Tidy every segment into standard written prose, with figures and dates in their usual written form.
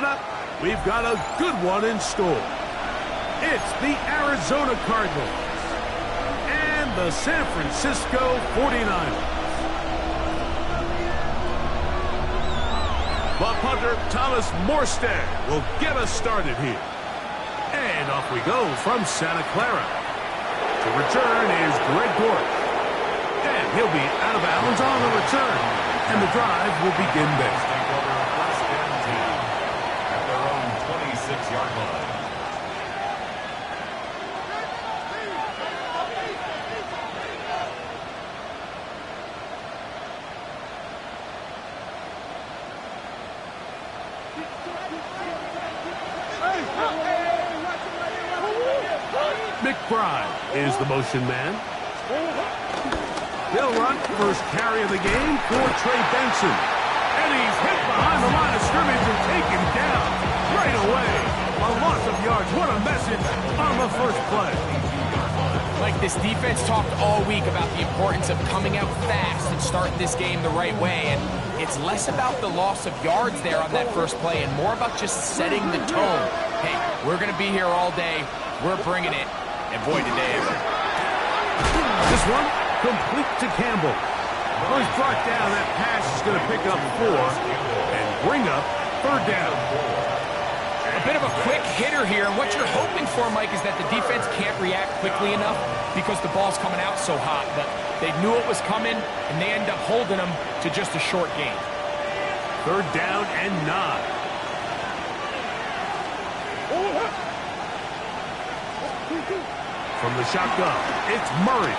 Coming up, we've got a good one in store. It's the Arizona Cardinals and the San Francisco 49ers. The punter, Thomas Morstead, will get us started here. And off we go from Santa Clara. To return is Greg Dortch. And he'll be out of bounds on the return. And the drive will begin there. First and 10 at their own 26-yard line. McBride is the motion man. They'll run first carry of the game for Trey Benson. And he's hit behind the line of scrimmage and taken down right away. A loss of yards. What a message on the first play. Like, this defense talked all week about the importance of coming out fast and starting this game the right way. And it's less about the loss of yards there on that first play and more about just setting the tone. Hey, we're going to be here all day. We're bringing it. And boy, did they ever. This one, complete to Campbell. Well, he's brought down. That pass is going to pick up 4 and bring up third down. A bit of a quick hitter here. And what you're hoping for, Mike, is that the defense can't react quickly enough because the ball's coming out so hot. But they knew it was coming, and they end up holding them to just a short gain. Third down and 9. From the shotgun, it's Murray.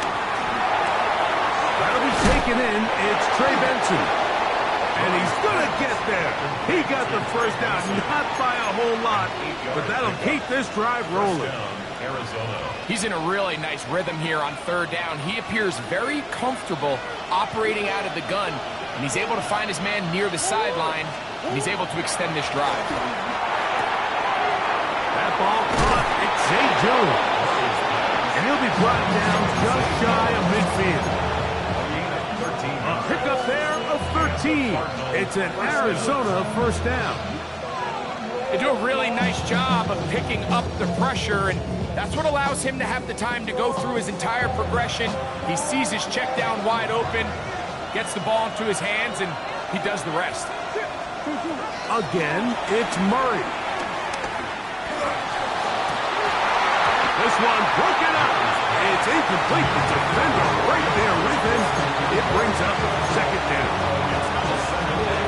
That'll be taken in. It's Trey Benson. And he's going to get there. He got the first down, not by a whole lot, but that'll keep this drive rolling. He's in a really nice rhythm here on third down. He appears very comfortable operating out of the gun, and he's able to find his man near the sideline, and he's able to extend this drive. That ball caught. It's Zay Jones. And he'll be brought down just shy of midfield. A pickup there of 13. It's an Arizona first down. They do a really nice job of picking up the pressure, and that's what allows him to have the time to go through his entire progression. He sees his check down wide open, gets the ball into his hands, and he does the rest. Again, it's Murray. This one broken up. It's incomplete. The defender right there with him. It brings up second down.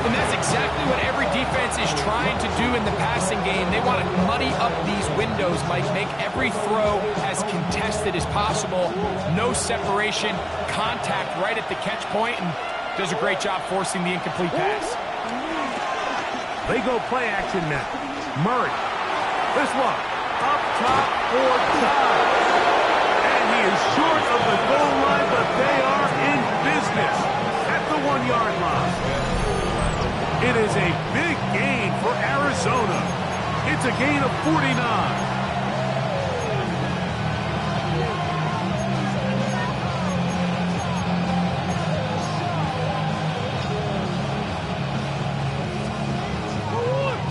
And that's exactly what every defense is trying to do in the passing game. They want to muddy up these windows, Mike, make every throw as contested as possible. No separation, contact right at the catch point, and does a great job forcing the incomplete pass. They go play action now. Murray. This one. Up top for Todd. And he is short of the goal line, but they are in business at the 1-yard line. It is a big gain for Arizona. It's a gain of 49.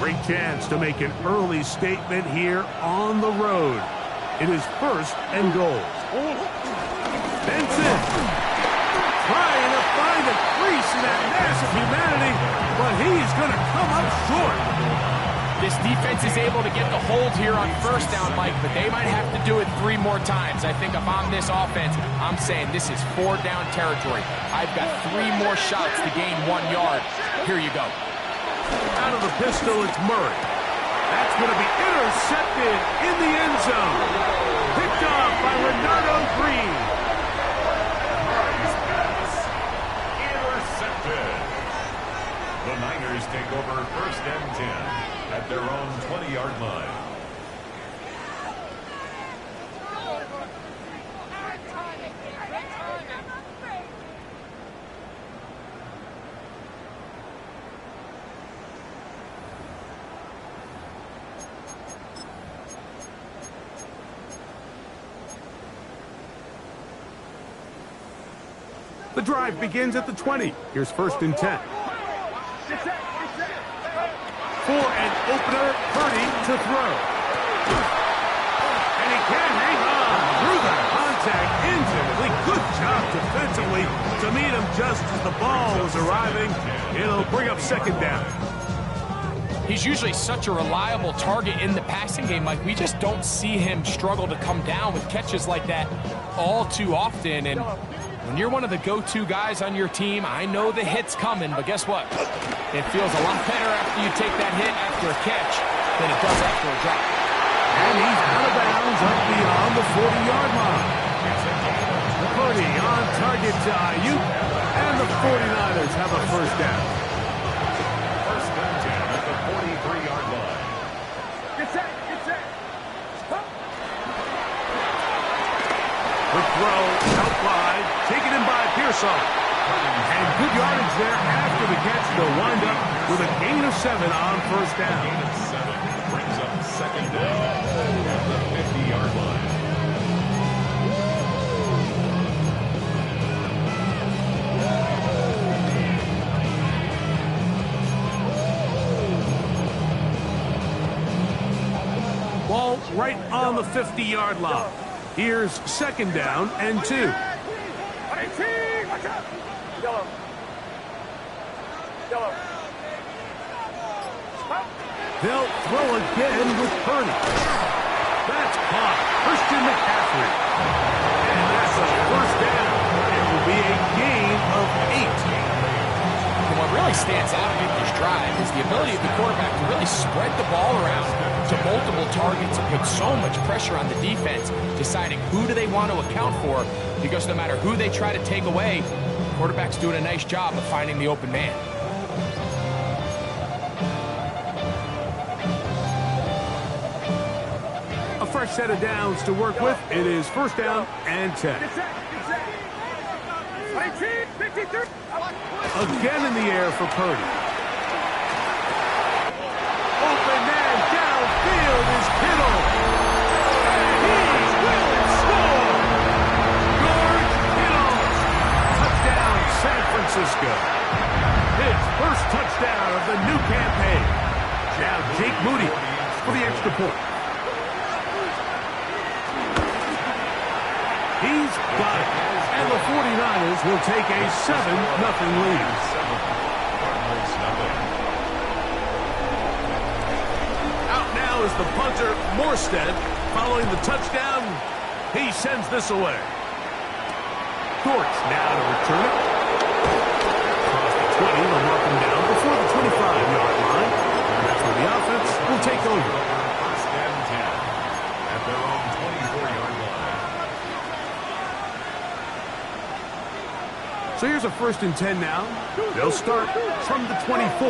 Great chance to make an early statement here on the road. It is first and goal. Benson trying to find a crease in that mass of humanity, but he's going to come up short. This defense is able to get the hold here on first down, Mike, but they might have to do it 3 more times. I think if I'm this offense, I'm saying this is 4 down territory. I've got 3 more shots to gain 1 yard. Here you go. Out of the pistol, it's Murray. That's going to be intercepted in the end zone. Picked off by Renardo Green. Murray's pass intercepted. The Niners take over first and 10 at their own 20-yard line. The drive begins at the 20. Here's first and 10. for an opener. Purdy to throw. And he can hang on through the contact instantly. Good job defensively to meet him just as the ball was arriving. It'll bring up second down. He's usually such a reliable target in the passing game. Like, we just don't see him struggle to come down with catches like that all too often. And when you're one of the go-to guys on your team, I know the hit's coming, but guess what? It feels a lot better after you take that hit after a catch than it does after a drop. And he's out of bounds up beyond the 40-yard line. Purdy on target to Ayuk, and the 49ers have a first down. First and 10 at the 43-yard line. Get set, get set. Quick throw, out wide, taken in by Pearson. And good yardage there after the catch. They'll wind up with a gain of 7 on first down. Gain of 7 brings up second down at the 50-yard line. Ball right on the 50-yard line. Here's second down and 2. They'll throw again with Purdy. That's caught. Christian McCaffrey. And that's a first down. It will be a gain of 8. And what really stands out in this drive is the ability of the quarterback to really spread the ball around to multiple targets and put so much pressure on the defense, deciding who do they want to account for, because no matter who they try to take away, the quarterback's doing a nice job of finding the open man. A fresh set of downs to work with. It is first down and 10. Again in the air for Purdy. Open man downfield is Kittle. And he will score. George Kittle. Touchdown, San Francisco. His first touchdown of the new campaign. Now Jake Moody for the extra point. He's got it. And the 49ers will take a 7-0 lead. Out now is the punter, Morstead. Following the touchdown, he sends this away. Dortch now to return it. Across the 20, they'll mark him down before the 25-yard line. And that's where the offense will take over. First and 10 at their own 24-yard line. So here's a first and 10 now. They'll start from the 24.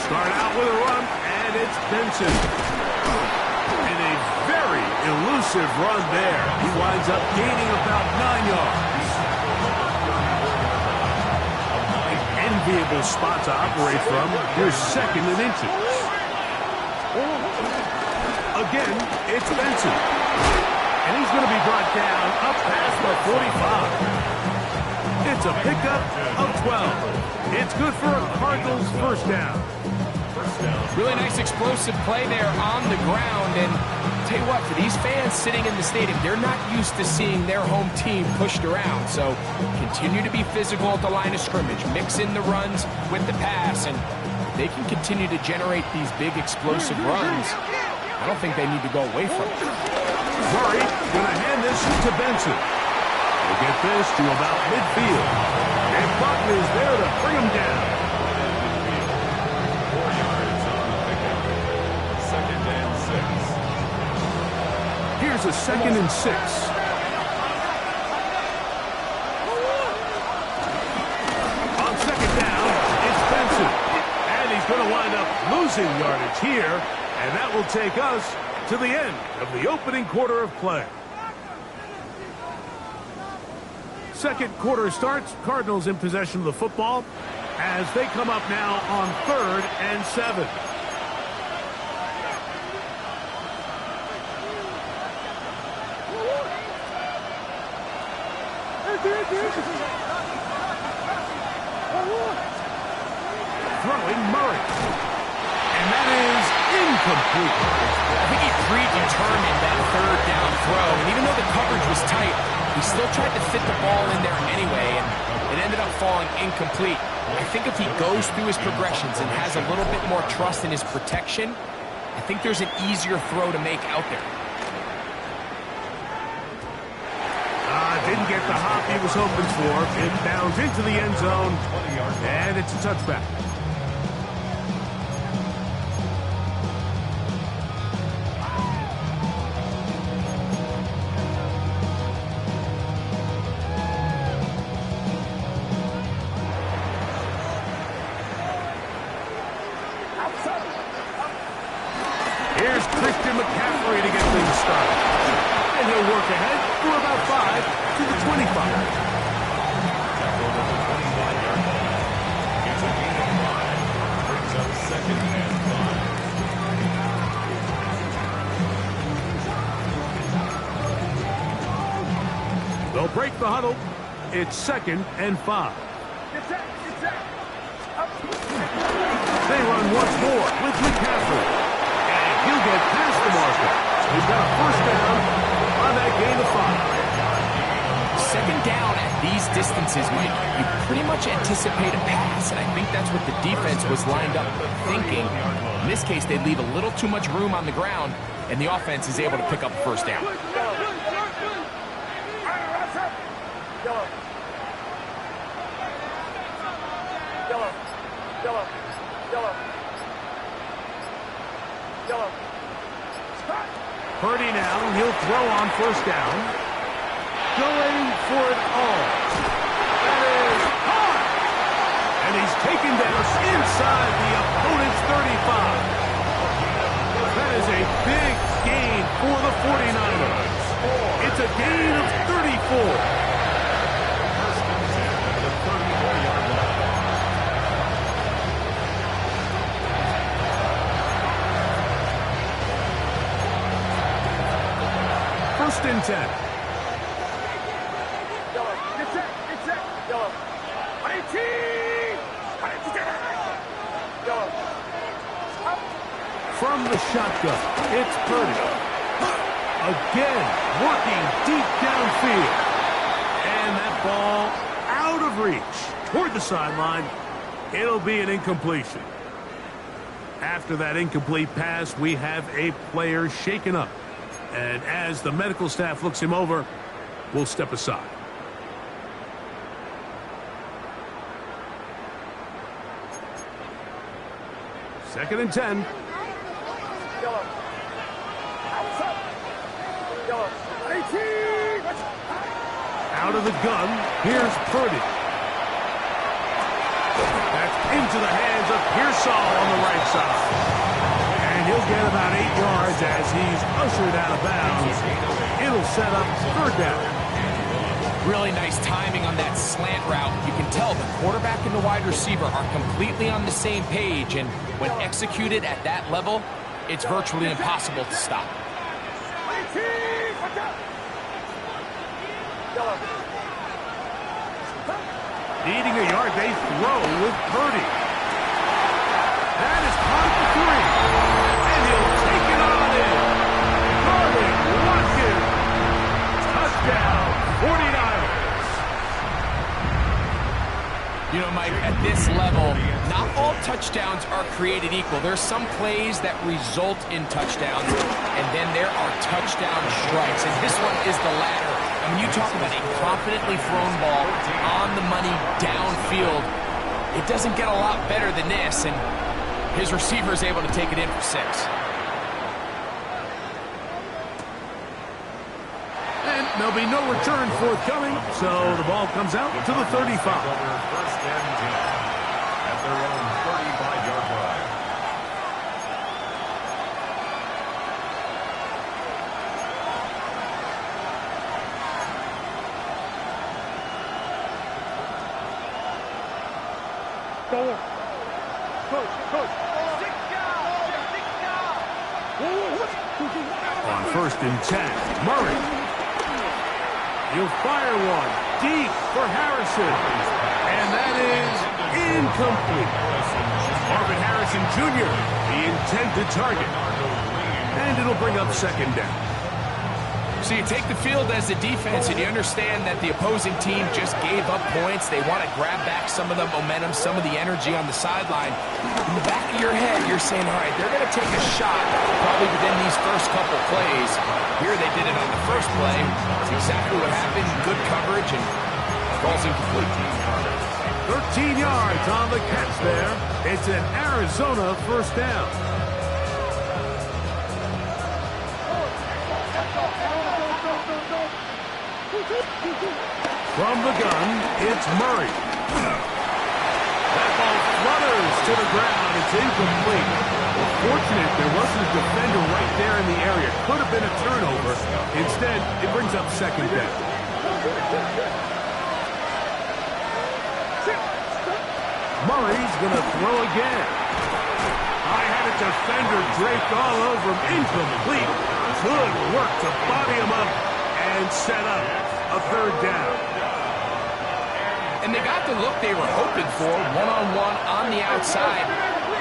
Start out with a run, and it's Benson. And a very elusive run there. He winds up gaining about 9 yards. An enviable spot to operate from. Here's second and inches. Again, it's Benson. And he's going to be brought down up past the 45. It's a pickup of 12. It's good for a Cardinals first down. Really nice explosive play there on the ground. And tell you what, for these fans sitting in the stadium, they're not used to seeing their home team pushed around. So continue to be physical at the line of scrimmage. Mix in the runs with the pass. And they can continue to generate these big explosive runs. I don't think they need to go away from it. Murray going to hand this to Benson. We'll get this to about midfield. And Button is there to bring him down. 4 yards on the pickup. Second and 6. Here's a second and 6. On second down, it's Benson. And he's going to wind up losing yardage here. And that will take us to the end of the opening quarter of play. Second quarter starts. Cardinals in possession of the football as they come up now on 3rd and 7. throwing Murray. And that is incomplete. I think he predetermined that third down throw, and even though the coverage was tight, he still tried to fit the ball in there anyway, and it ended up falling incomplete. I think if he goes through his progressions and has a little bit more trust in his protection, I think there's an easier throw to make out there. Didn't get the hop he was hoping for. It bounds into the end zone, and it's a touchback. Here's Christian McCaffrey to get things started. And he'll work ahead for about 5 to the 25. Tackle at the 25-yard line. It's a gain of 5. Brings up 2nd and 5. They'll break the huddle. It's 2nd and 5. They run once more with McCaffrey. And he'll get past the marker. He's got a first down on that gain of 5. Second down at these distances, Mike, you pretty much anticipate a pass, and I think that's what the defense was lined up thinking. In this case, they leave a little too much room on the ground, and the offense is able to pick up a first down. Purdy now, he'll throw on first down. Going for it all. That is hard. And he's taken down inside the opponent's 35. That is a big gain for the 49ers. It's a gain of 34. First and 10 at the 34-yard line. First and 10. From the shotgun, it's Purdy. Again, working deep downfield. And that ball out of reach toward the sideline. It'll be an incompletion. After that incomplete pass, we have a player shaken up. And as the medical staff looks him over, we'll step aside. Second and 10. Out of the gun, here's Purdy. That's into the hands of Pearsall on the right side. And he'll get about 8 yards as he's ushered out of bounds. It'll set up third down. Really nice timing on that slant route. You can tell the quarterback and the wide receiver are completely on the same page, and when executed at that level, it's virtually impossible to stop. Needing a yard, they throw with Purdy. That is caught for 3. And he'll take it on in. Garland Watkins. Touchdown, 49ers. You know, Mike, at this level, not all touchdowns are created equal. There's some plays that result in touchdowns, and then there are touchdown strikes. And this one is the latter. And when you talk about a confidently thrown ball on the money downfield, it doesn't get a lot better than this, and his receiver is able to take it in for 6. And there'll be no return forthcoming, so the ball comes out to the 35. First and 10 at their own 35-yard line. On first and 10, Murray. He'll fire one deep for Harrison. And that is incomplete. Jackson Jr., the intended target. And it'll bring up second down. So you take the field as a defense and you understand that the opposing team just gave up points. They want to grab back some of the momentum, some of the energy on the sideline. In the back of your head, you're saying, all right, they're going to take a shot probably within these first couple plays. Here they did it on the first play. It's exactly what happened. Good coverage and ball's incomplete. 13 yards on the catch there. It's an Arizona first down. From the gun, it's Murray. That ball flutters to the ground. It's incomplete. Fortunate there wasn't a defender right there in the area. Could have been a turnover. Instead, it brings up second down. Murray's going to throw again. I had a defender draped all over him. Incomplete. Good work to body him up and set up a third down. And they got the look they were hoping for, one-on-one on the outside.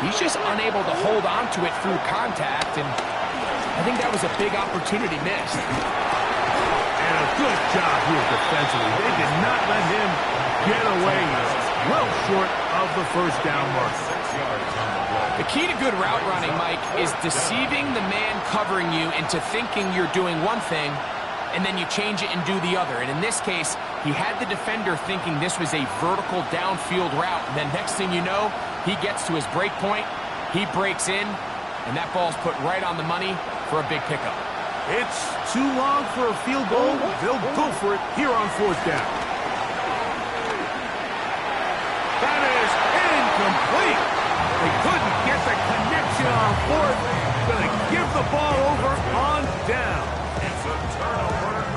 He's just unable to hold on to it through contact, and I think that was a big opportunity missed. And a good job here defensively. They did not let him get away well short of the first down mark. The key to good route running, Mike, is deceiving the man covering you into thinking you're doing one thing, and then you change it and do the other. And in this case, he had the defender thinking this was a vertical downfield route. And then next thing you know, he gets to his break point, he breaks in, and that ball's put right on the money for a big pickup. It's too long for a field goal. They'll go for it here on fourth down. That is incomplete. They couldn't get the connection on fourth. Going to give the ball over on down.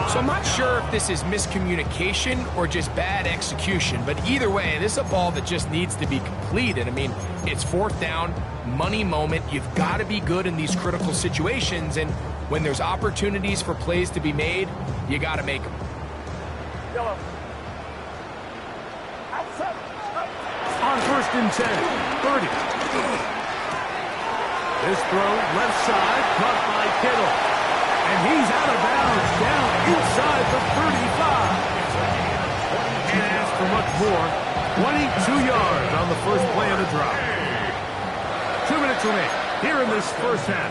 So I'm not sure if this is miscommunication or just bad execution, but either way, this is a ball that just needs to be completed. I mean, it's fourth down, money moment. You've got to be good in these critical situations, and when there's opportunities for plays to be made, you got to make them. On first and 10, 30. This throw left side, caught by Kittle. And he's out of bounds, down inside the 35. And as for much more, 22 yards on the first play of the drive. 2 minutes remain here in this first half.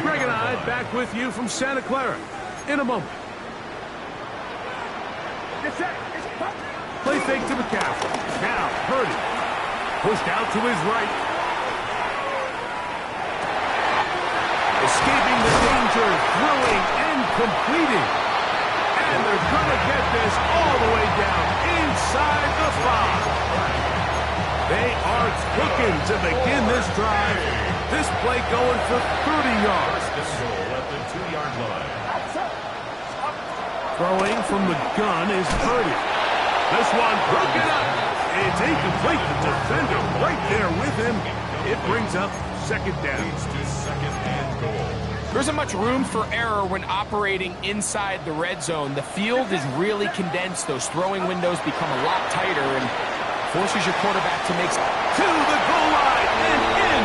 Greg and I back with you from Santa Clara in a moment. Play fake to McCaffrey. Now, Purdy. Pushed out to his right. Escaping the danger, throwing and completing. And they're going to get this all the way down inside the 5. They are cooking to begin this drive. This play going for 30 yards. At the 2-yard line. Throwing from the gun is Purdy. This one broken up. It's incomplete. The defender right there with him. It brings up second down. There isn't much room for error when operating inside the red zone. The field is really condensed. Those throwing windows become a lot tighter and forces your quarterback to make... To the goal line and in.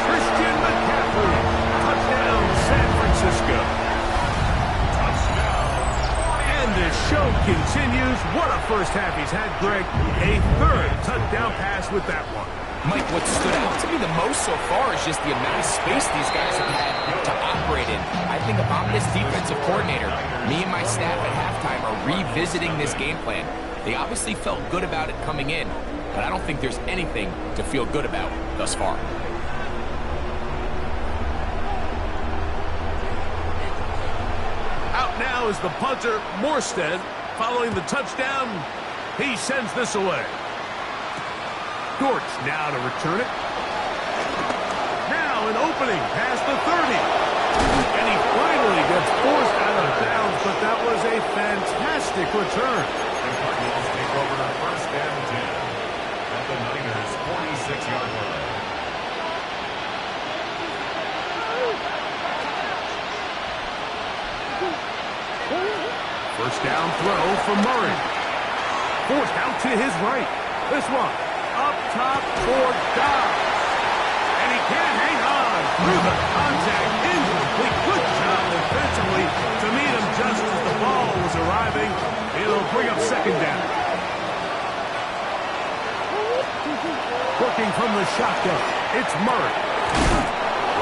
Christian McCaffrey. Touchdown, San Francisco. Touchdown. And the show continues. What a first half he's had, Greg. A third touchdown pass with that one. Mike, what stood out to me the most so far is just the amount of space these guys have had to operate in. I think if I'm this defensive coordinator, me and my staff at halftime are revisiting this game plan. They obviously felt good about it coming in, but I don't think there's anything to feel good about thus far. Out now is the punter, Morstead. Following the touchdown, he sends this away. Dortch now to return it. Now an opening past the 30. And he finally gets forced out of bounds, but that was a fantastic return. And Cardinals take over first and 10 at the Niners' 46-yard line. First down throw for Murray. Forced out to his right. This one up top for Dobbs. Working from the shotgun, it's Murray.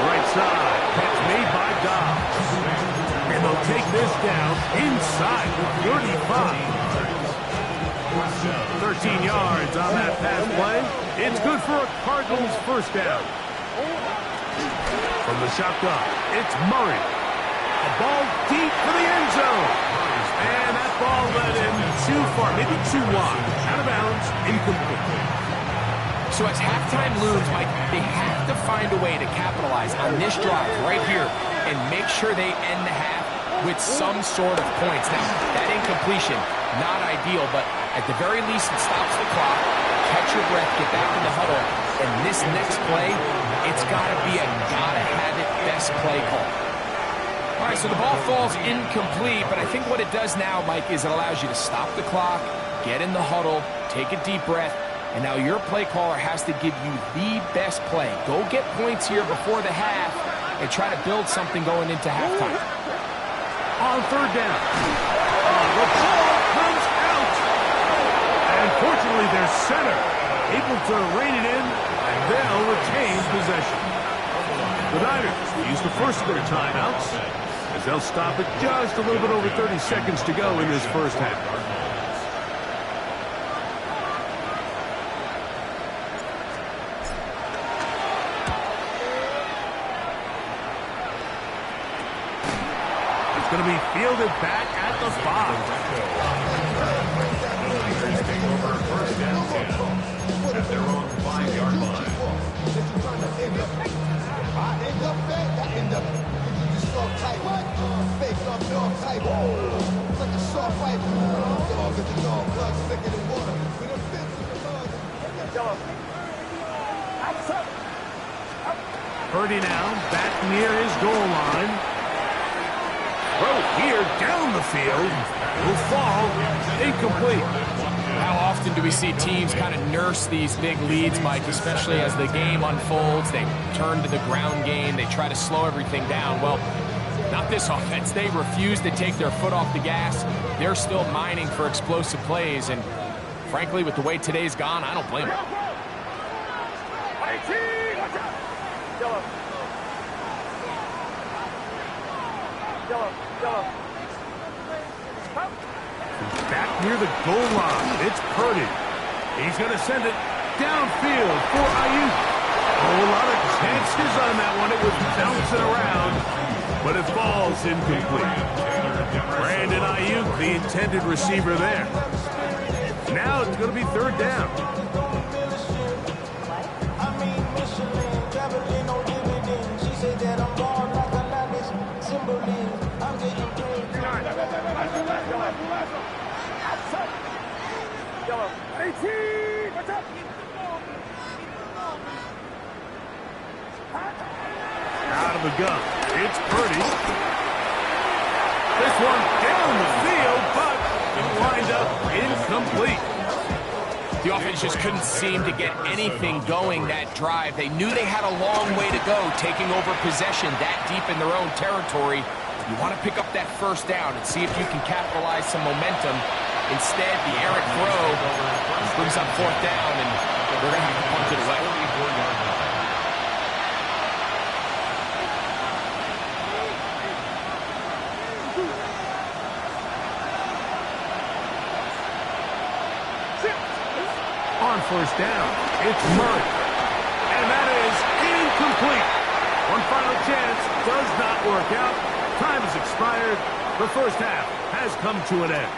Right side, catch made by Dobbs. And they'll take this down inside the 35. 13 yards on that pass play. It's good for a Cardinals first down. From the shotgun, it's Murray. A ball deep for the end zone. And that ball led him too far, maybe too wide. Out of bounds, incomplete. So as halftime looms, Mike, they have to find a way to capitalize on this drive right here and make sure they end the half with some sort of points. Now, that incompletion, not ideal, but at the very least, it stops the clock. Catch your breath, get back in the huddle, and this next play, it's got to be a gotta-have-it best play call. All right, so the ball falls incomplete, but I think what it does now, Mike, is it allows you to stop the clock, get in the huddle, take a deep breath, and now your play caller has to give you the best play. Go get points here before the half and try to build something going into halftime. On third down. The ball comes out. And fortunately, their center able to rein it in, and they'll retain possession. The Niners use the first of their timeouts as they'll stop it just a little bit over 30 seconds to go in this first half. It's going to be fielded back at the 5. Take over first down 10 at their own 5-yard line. Purdy now back near his goal line. Throw here down the field. Will fall incomplete. How often do we see teams kind of nurse these big leads, Mike, especially as the game unfolds? They turn to the ground game. They try to slow everything down. Well, not this offense. They refuse to take their foot off the gas. They're still mining for explosive plays. And frankly, with the way today's gone, I don't blame them. Back near the goal line, it's Purdy. He's going to send it downfield for Ayuk. A lot of chances on that one. It was bouncing around, but it falls incomplete. Brandon Ayuk, the intended receiver there. Now it's going to be third down. Out of the gun, it's Purdy. This one down the field, but it winds up incomplete. The offense just couldn't seem to get anything going that drive. They knew they had a long way to go, taking over possession that deep in their own territory. You want to pick up that first down and see if you can capitalize some momentum. Instead, the errant throw brings up fourth down, and they're going to have to punt it away. On first down, it's Murray. And that is incomplete. One final chance does not work out. Time has expired. The first half has come to an end.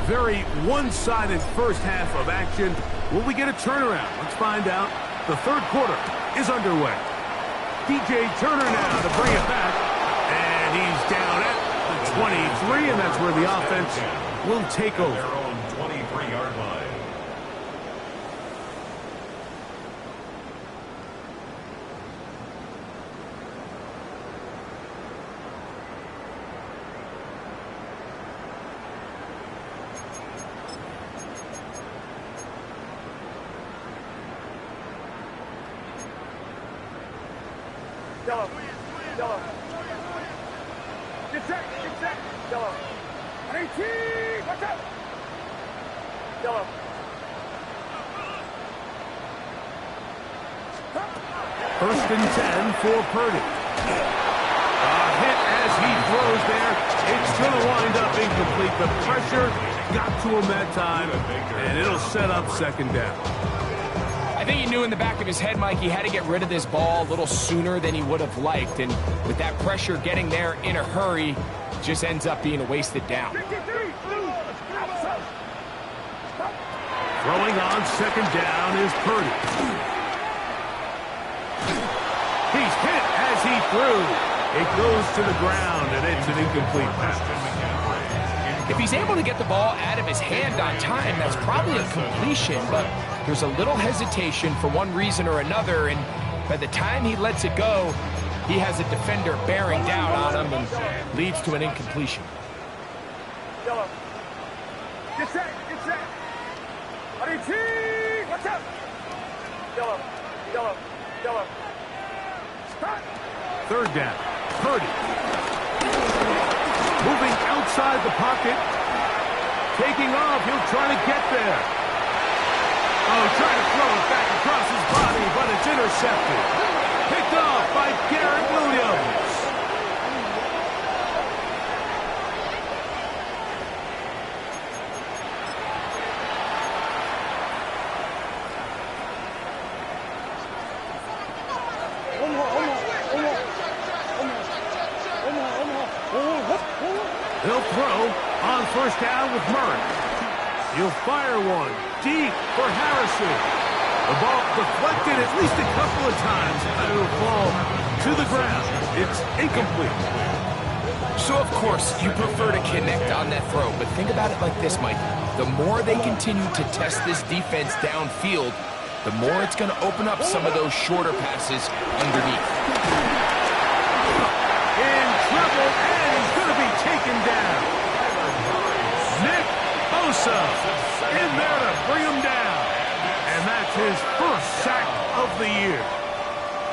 Very one-sided first half of action. Will we get a turnaround? Let's find out. The third quarter is underway. DJ Turner now to bring it back. And he's down at the 23, and that's where the offense will take over. Their own 23-yard line. Yellow. Yellow. Get set. Get set. Yellow. 18. Watch out. Yellow. First and 10 for Purdy. A hit as he throws there. It's going to wind up incomplete. The pressure got to him that time, and it'll set up second down. I think he knew in the back of his head, Mike, he had to get rid of this ball a little sooner than he would have liked. And with that pressure getting there in a hurry, just ends up being a wasted down. Throwing on second down is Purdy. He's hit as he threw. It goes to the ground, and it's an incomplete pass. If he's able to get the ball out of his hand on time, that's probably a completion, but there's a little hesitation for one reason or another, and by the time he lets it go, he has a defender bearing down on him and leads to an incompletion. Yellow. Get set. Get set. 18. Watch out. Yellow. Yellow. Yellow. Stop. Third down. Purdy. Moving outside the pocket. Taking off. He'll try to get there. Oh, trying to throw it back across his body, but it's intercepted. Picked off by Garrett Williams. He'll throw on first down with Murray. He'll fire one deep for Harrison. The ball deflected at least a couple of times, and it'll fall to the ground. It's incomplete. So, of course, you prefer to connect on that throw, but think about it like this, Mike. The more they continue to test this defense downfield, the more it's going to open up some of those shorter passes underneath. In trouble, and he's going to be taken down. Nick Bosa in there to bring him down. And that's his first sack of the year.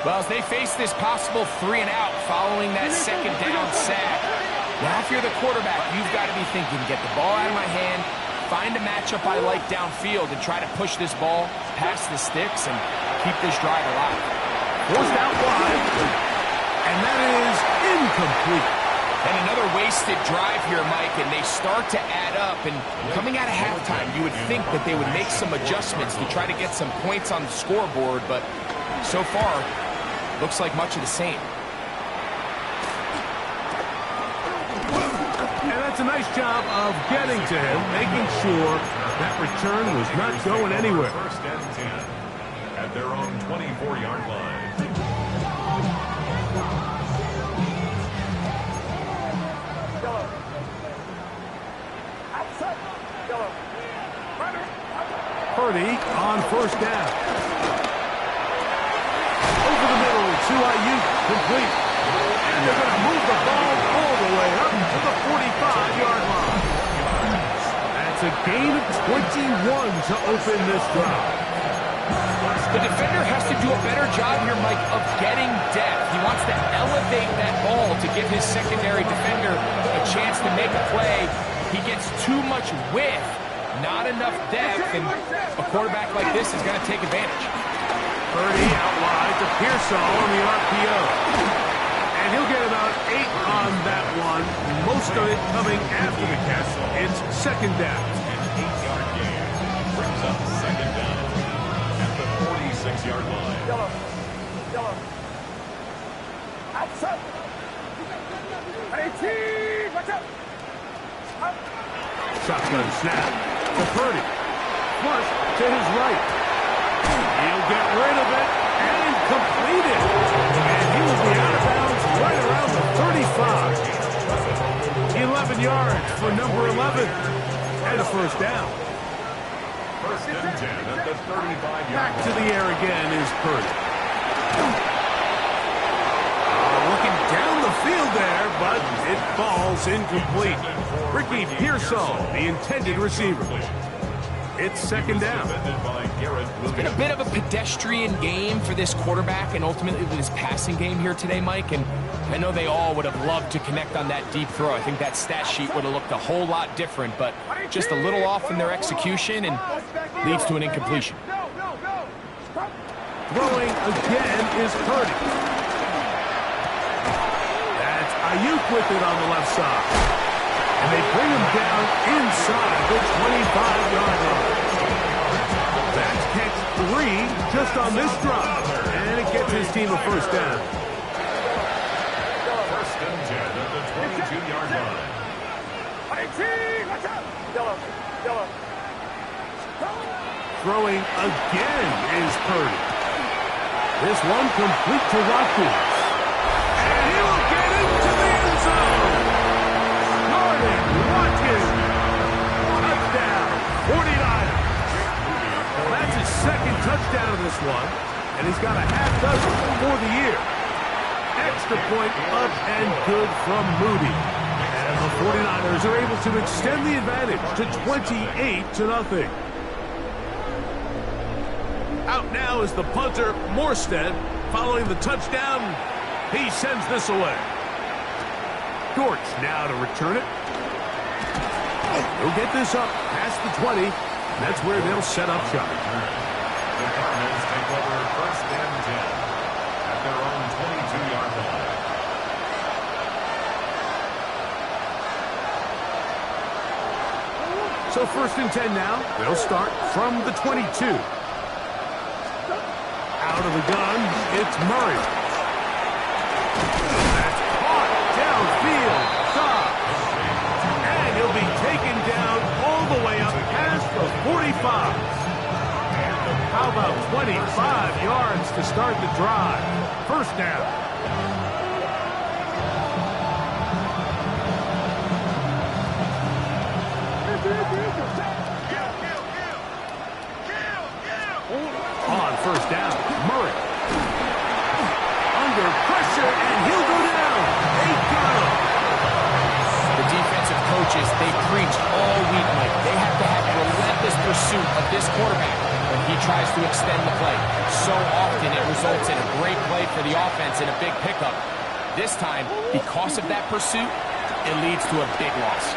Well, as they face this possible 3 and out following that second down sack, now if you're the quarterback, you've got to be thinking, get the ball out of my hand, find a matchup I like downfield, and try to push this ball past the sticks and keep this drive alive. Forced out wide, and that is incomplete. And another wasted drive here, Mike, and they start to add up. And coming out of halftime, you would think that they would make some adjustments to try to get some points on the scoreboard, but so far, looks like much of the same. And that's a nice job of getting to him, making sure that return was not going anywhere. First and 10 at their own 24-yard line. Purdy on first down. Over the middle to Ayuk, complete. And they're going to move the ball all the way up to the 45-yard line. That's a gain of 21 to open this drive. The defender has to do a better job here, Mike, of getting depth. He wants to elevate that ball to give his secondary defender a chance to make a play. He gets too much width, not enough depth, and a quarterback like this is going to take advantage. Purdy out wide to Pearsall on the RPO. And he'll get about 8 on that one, most of it coming after the catch. It's second down. An 8-yard gain brings up second down at the 46-yard line. Yellow. Yellow. Outside. 18. Watch out. Shotgun snap to Purdy. Flush to his right. He'll get rid of it and complete it. And he will be out of bounds right around the 35. 11 yards for number 11. And a first down. First and 10 at the 35-yard line. Back to the air again is Purdy. Looking down the field there, but it falls incomplete. Ricky Pearsall, the intended receiver. It's second down. It's been a bit of a pedestrian game for this quarterback and ultimately this passing game here today, Mike. And I know they all would have loved to connect on that deep throw. I think that stat sheet would have looked a whole lot different, but just a little off in their execution and leads to an incompletion. Throwing again is Purdy. That's Ayuk with it on the left side. And they bring him down inside the 25-yard line. That's catch 3 just on this drive. And it gets his team a first down. First and 10 at the 22-yard line. Throwing again is Purdy. This one complete to Watkins. And he will get into the end zone. Jordan Watkins. Touchdown. 49ers. That's his second touchdown of this one. And he's got a half dozen for the year. Extra point up and good from Moody. And the 49ers are able to extend the advantage to 28-0. Out now is the punter, Morstead. Following the touchdown, he sends this away. Dortch now to return it. He'll get this up past the 20. That's where they'll set up shop. The Cardinals take over first and 10 at their own 22-yard line. So first and 10 now. They'll start from the 22. Out of the gun, it's Murray. That's caught downfield. And he'll be taken down all the way up past the 45. How about 25 yards to start the drive? First down. On first down, Murray. Under pressure, and he'll go down. They got him. The defensive coaches, they preached all week, Mike. They have to have relentless pursuit of this quarterback when he tries to extend the play. So often it results in a great play for the offense and a big pickup. This time, because of that pursuit, it leads to a big loss.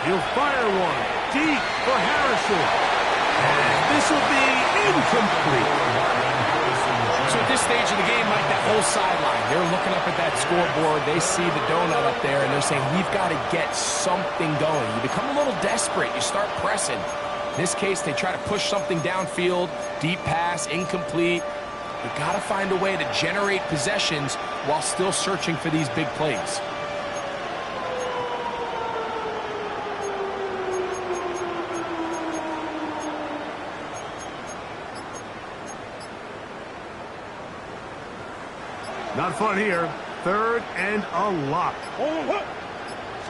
He'll fire one deep for Harrison. And this will be incomplete. So at this stage of the game, Mike, that whole sideline, they're looking up at that scoreboard. They see the donut up there, and they're saying, we've got to get something going. You become a little desperate. You start pressing. In this case, they try to push something downfield, deep pass, incomplete. You've got to find a way to generate possessions while still searching for these big plays. Not fun here. Third and a lot.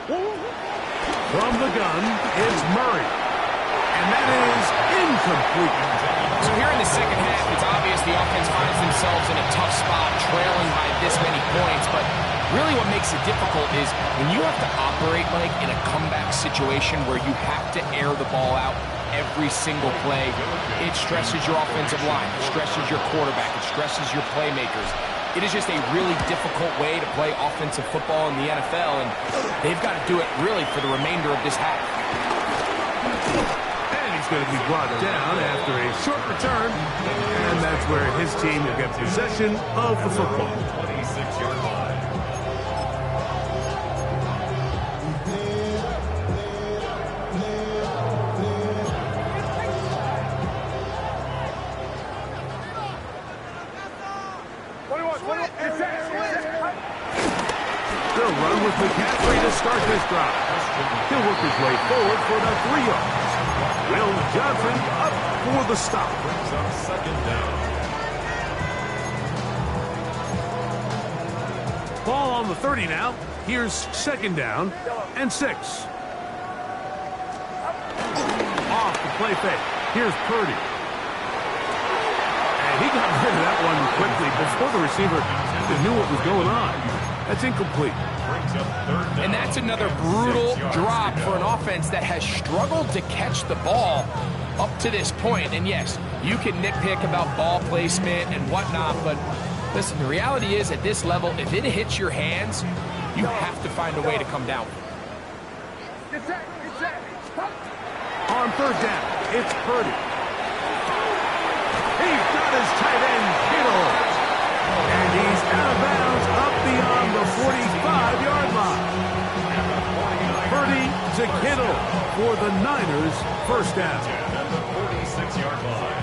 From the gun is Murray. And that is incomplete. So here in the second half, it's obvious the offense finds themselves in a tough spot, trailing by this many points. But really what makes it difficult is when you have to operate, Mike, in a comeback situation where you have to air the ball out every single play, it stresses your offensive line, it stresses your quarterback, it stresses your playmakers. It is just a really difficult way to play offensive football in the NFL, and they've got to do it really for the remainder of this half. And he's going to be brought down after a short return, and that's where his team will get possession of the football. 26-yard line. They'll run with McCaffrey to start this drive. He'll work his way forward for about 3 yards. Will Johnson up for the stop. Brings up second down. Ball on the 30 now. Here's second down and 6. Off the play fake. Here's Purdy. And he got rid of that one quickly before the receiver even knew what was going on. That's incomplete. And that's another brutal drop for an offense that has struggled to catch the ball up to this point. And yes, you can nitpick about ball placement and whatnot, but listen, the reality is at this level, if it hits your hands, you have to find a way to come down. On third down, it's Purdy. He's got his tight end, Kittle. And he's out of bounds up beyond the 45-yard line. Purdy to Kittle for the Niners, first down. At the 46-yard line.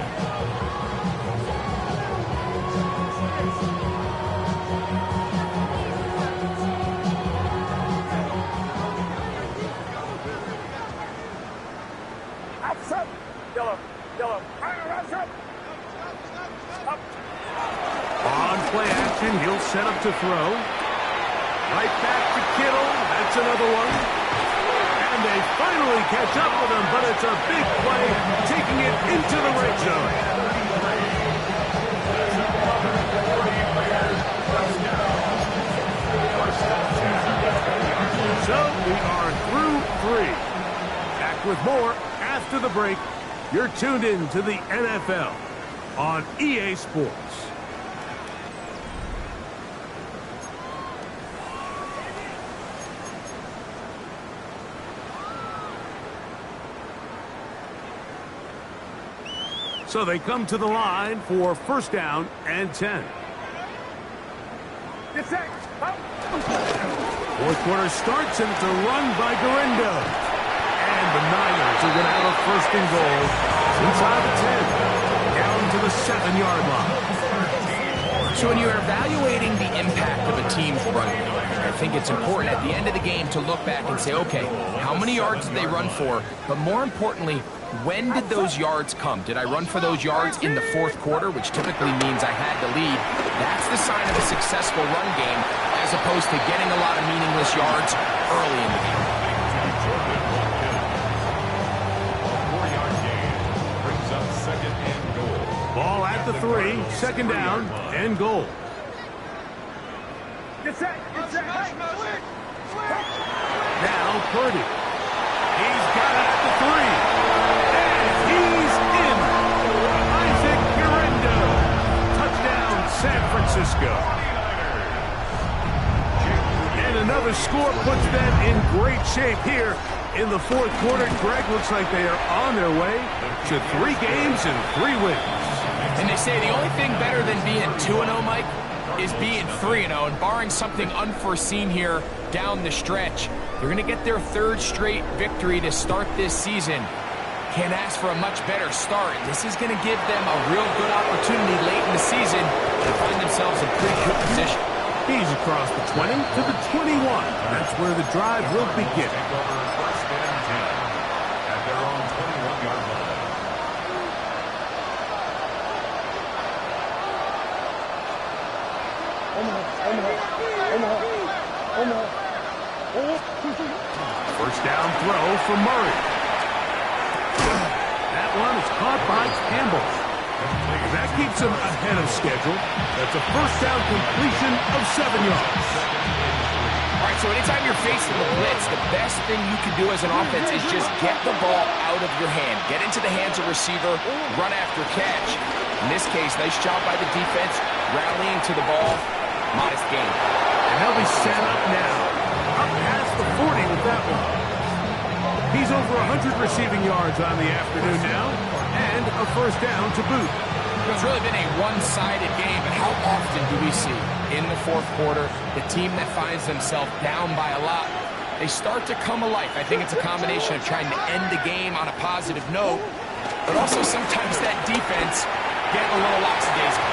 On play action, he'll set up to throw. Right back to Kittle. That's another one. And they finally catch up with him, but it's a big play, taking it into the red zone. So we are through 3. Back with more after the break. You're tuned in to the NFL on EA Sports. So they come to the line for first down and 10. Fourth quarter starts, and it's a run by Guerrero. And the Niners are going to have a first and goal inside the 10, down to the 7-yard line. So when you're evaluating the impact of a team's run game, I think it's important at the end of the game to look back and say, okay, how many yards did they run for? But more importantly, when did those yards come? Did I run for those yards in the fourth quarter, which typically means I had the lead? That's the sign of a successful run game, as opposed to getting a lot of meaningless yards early in the game. Ball at the 3, second down and goal. Now Purdy. He's got it at the 3. And he's in. Isaac Guerrero. Touchdown, San Francisco. And another score puts them in great shape here in the fourth quarter. Greg, looks like they are on their way to 3 games and 3 wins. And they say the only thing better than being 2-0, Mike, is being 3-0. And barring something unforeseen here down the stretch, they're going to get their 3rd straight victory to start this season. Can't ask for a much better start. This is going to give them a real good opportunity late in the season to find themselves in pretty good position. He's across the 20 to the 21. That's where the drive will begin. First and 10 at their own 21-yard line. First down throw for Murray. That one is caught by Campbell. That keeps him ahead of schedule. That's a first down completion of 7 yards. All right, so anytime you're facing the blitz, the best thing you can do as an offense is just get the ball out of your hand. Get into the hands of receiver, run after catch. In this case, nice job by the defense, rallying to the ball. Modest gain. And they'll be set up now. Up past the 40 with that one. He's over 100 receiving yards on the afternoon now, and a first down to boot. It's really been a one-sided game, but how often do we see in the fourth quarter the team that finds themselves down by a lot, they start to come alive? I think it's a combination of trying to end the game on a positive note, but also sometimes that defense getting a little lackadaisical.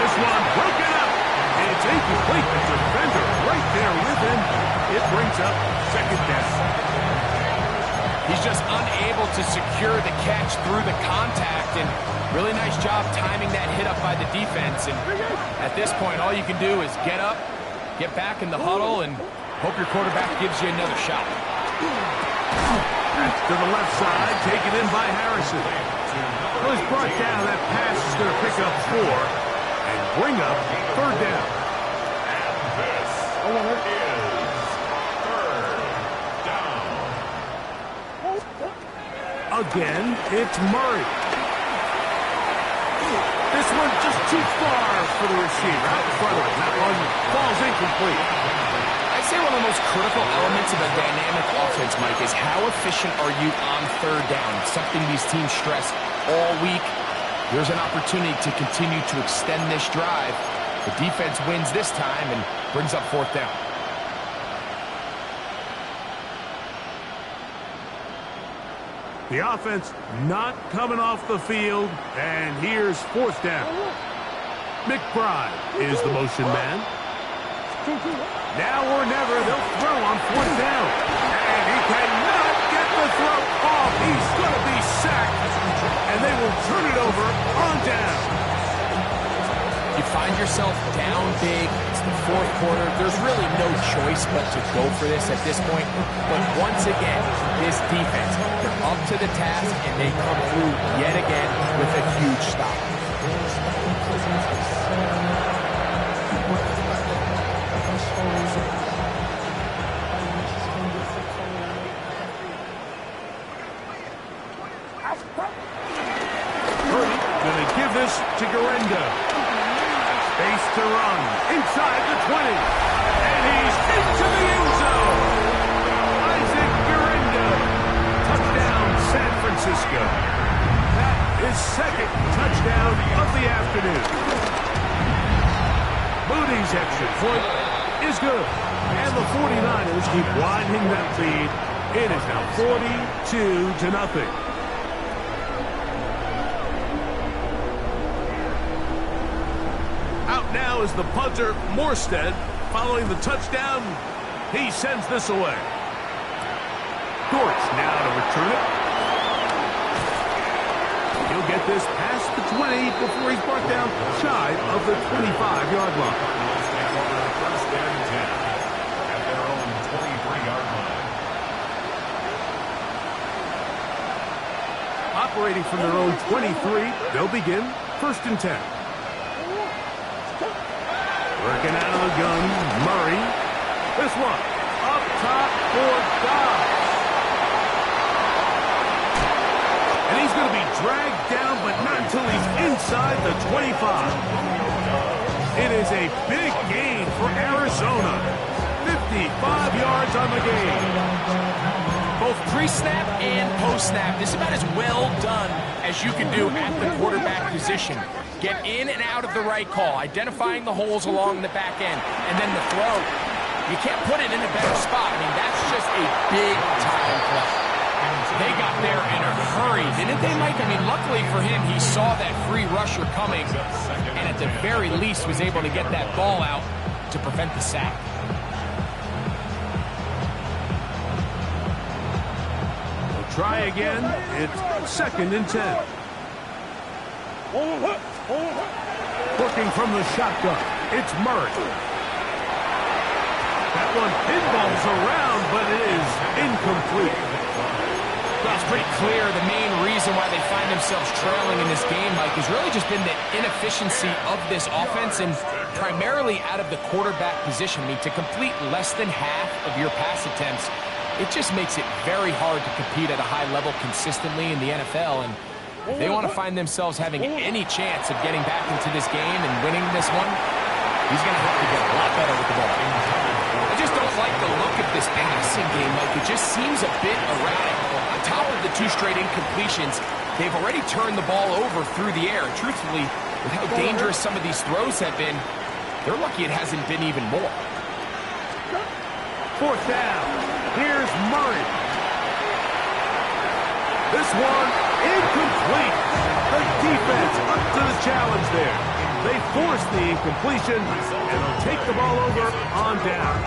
This one broken up. It's incomplete. The defender right there with him. It brings up second down. He's just unable to secure the catch through the contact, and really nice job timing that hit up by the defense. And at this point, all you can do is get up, get back in the huddle, and hope your quarterback gives you another shot. That's to the left side, taken in by Harrison. Well, he's brought down. That pass is going to pick up 4 and bring up third down. And this is third down. Again, it's Murray. This one just too far for the receiver. Out in front of him. That one falls incomplete. I'd say one of the most critical elements of a dynamic offense, Mike, is how efficient are you on third down? Something these teams stress all week. Here's an opportunity to continue to extend this drive. The defense wins this time and brings up fourth down. The offense not coming off the field, and here's fourth down. McBride is the motion man. Now or never, they'll throw on fourth down. And he cannot get the throw off. He's going to be sacked, and they will turn it over on down. You find yourself down big. It's the fourth quarter. There's really no choice but to go for this at this point. But once again, this defense, they're up to the task, and they come through yet again with a huge stop. Purdy going to give this to Garenda. Space to run inside the 20. And he's into the end zone. Isaac Garenda. Touchdown, San Francisco. That is second touchdown of the afternoon. Moody's extra point is good. And the 49ers keep widening that lead. It is now 42-0. Out now is the punter, Morstead. Following the touchdown, he sends this away. Dortch now to return it. He'll get this past the 20 before he's brought down shy of the 25-yard line. First and 10 at their own 23-yard line. Operating from their own 23, they'll begin first and 10. Working out of the gun, Murray. This one, up top for Dobbs. And he's going to be dragged down, but not until he's inside the 25. It is a big gain for Arizona. 55 yards on the game. Both pre-snap and post-snap, this is about as well done as you can do at the quarterback position. Get in and out of the right call, identifying the holes along the back end, and then the throw. You can't put it in a better spot. I mean, that's just a big-time play. They got there in a hurry, didn't they, Mike? I mean, luckily for him, he saw that free rusher coming, and at the very least was able to get that ball out to prevent the sack. We'll try again. It's second and 10. Working from the shotgun, it's Murray. That one pinballs around, but it is incomplete. Well, it's pretty clear the main reason why they find themselves trailing in this game, Mike, has really just been the inefficiency of this offense and primarily out of the quarterback position. I mean, to complete less than half of your pass attempts, it just makes it very hard to compete at a high level consistently in the NFL. And if they want to find themselves having any chance of getting back into this game and winning this one, he's going to have to get a lot better with the ball. I just don't like the look of this passing game, Mike. It just seems a bit erratic. On top of the two straight incompletions, they've already turned the ball over through the air. Truthfully, with how dangerous some of these throws have been, they're lucky it hasn't been even more. Fourth down. Here's Murray. This one incomplete. The defense up to the challenge there. They force the incompletion, and they'll take the ball over on down.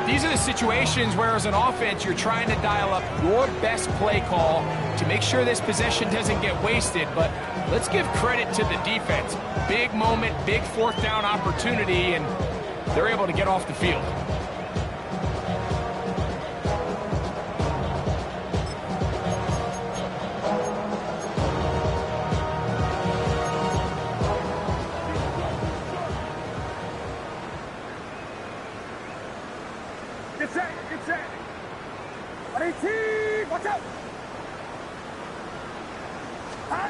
These are the situations where, as an offense, you're trying to dial up your best play call to make sure this possession doesn't get wasted. But let's give credit to the defense. Big moment, big fourth down opportunity, and they're able to get off the field. Get set! 18! Watch out! On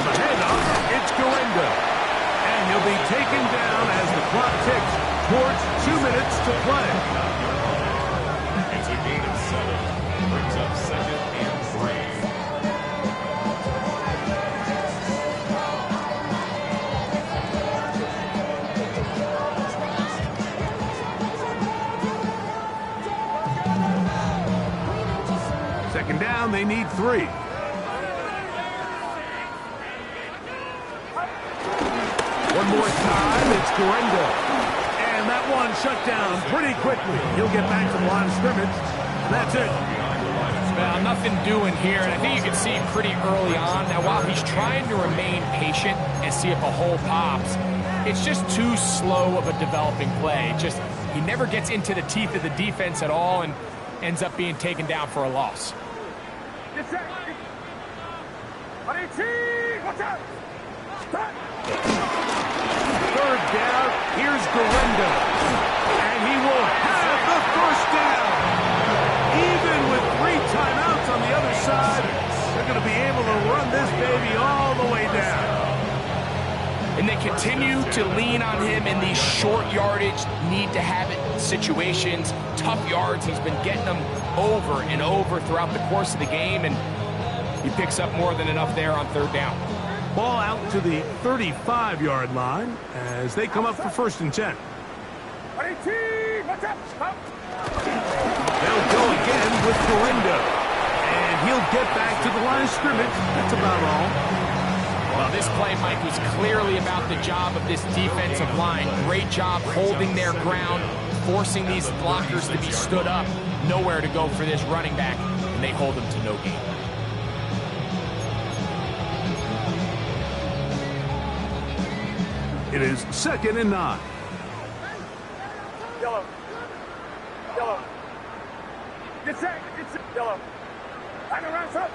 the handoff, it's Guerrero. And he'll be taken down as the clock ticks towards 2 minutes to play. It's a gain of 7. Brings up 2nd and 3. Second down, they need 3. One more time, it's Guerrero. And that one shut down pretty quickly. He'll get back to the line of scrimmage. And that's it. Well, nothing doing here, and I think you can see pretty early on. Now, while he's trying to remain patient and see if a hole pops, it's just too slow of a developing play. He never gets into the teeth of the defense at all and ends up being taken down for a loss. Third down, here's Guerrero. And he will have the first down. Even with 3 timeouts on the other side, they're going to be able to run this baby all the way down. And they continue to lean on him in these short yardage, need-to-have-it situations. Tough yards, he's been getting them over and over throughout the course of the game, and he picks up more than enough there on 3rd down. Ball out to the 35-yard line as they come up for 1st and 10. They'll go again with Guerrero. And he'll get back to the line of scrimmage. That's about all. Well, this play, Mike, was clearly about the job of this defensive line. Great job holding their ground, forcing these blockers to be stood up. Nowhere to go for this running back, and they hold him to no gain. It is 2nd and 9. Yellow. Get set. Yellow. I'm around, up.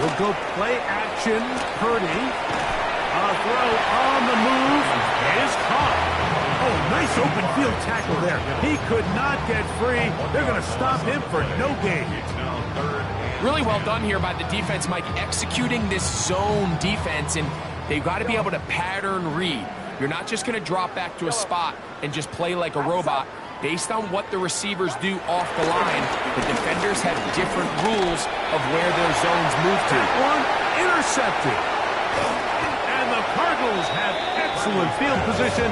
We'll go play action. Purdy. A throw on the move is caught. Oh, nice open field tackle there. He could not get free. They're going to stop him for no gain. Really well done here by the defense, Mike, executing this zone defense, and they've got to be able to pattern read. You're not just going to drop back to a spot and just play like a robot. Based on what the receivers do off the line, the defenders have different rules of where their zones move to. One intercepted. And the Cardinals have excellent field position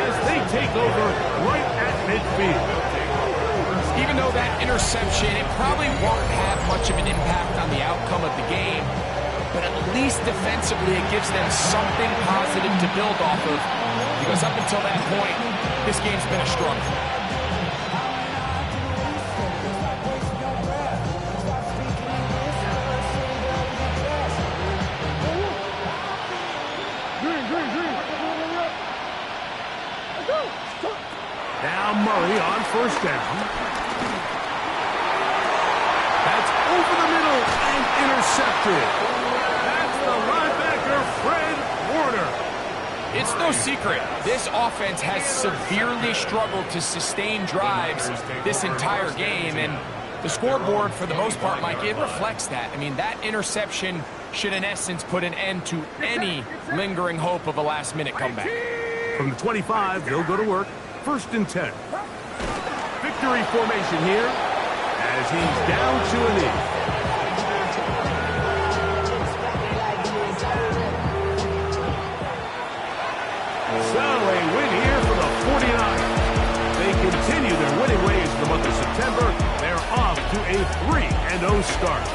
as they take over right at midfield. Even though that interception, it probably won't have much of an impact on the outcome of the game, but at least defensively it gives them something positive to build off of, because up until that point, this game's been a struggle. Now Murray on 1st down. That's over the middle and intercepted. That's the linebacker, Fred Warner. It's no secret, this offense has severely struggled to sustain drives this entire game, and the scoreboard, for the most part, Mike, it reflects that. I mean, that interception should, in essence, put an end to any lingering hope of a last-minute comeback. From the 25, they'll go to work. 1st and 10. Victory formation here as he's down to a knee. So a win here for the 49ers. They continue their winning ways in the month of September. They're off to a 3-0 start.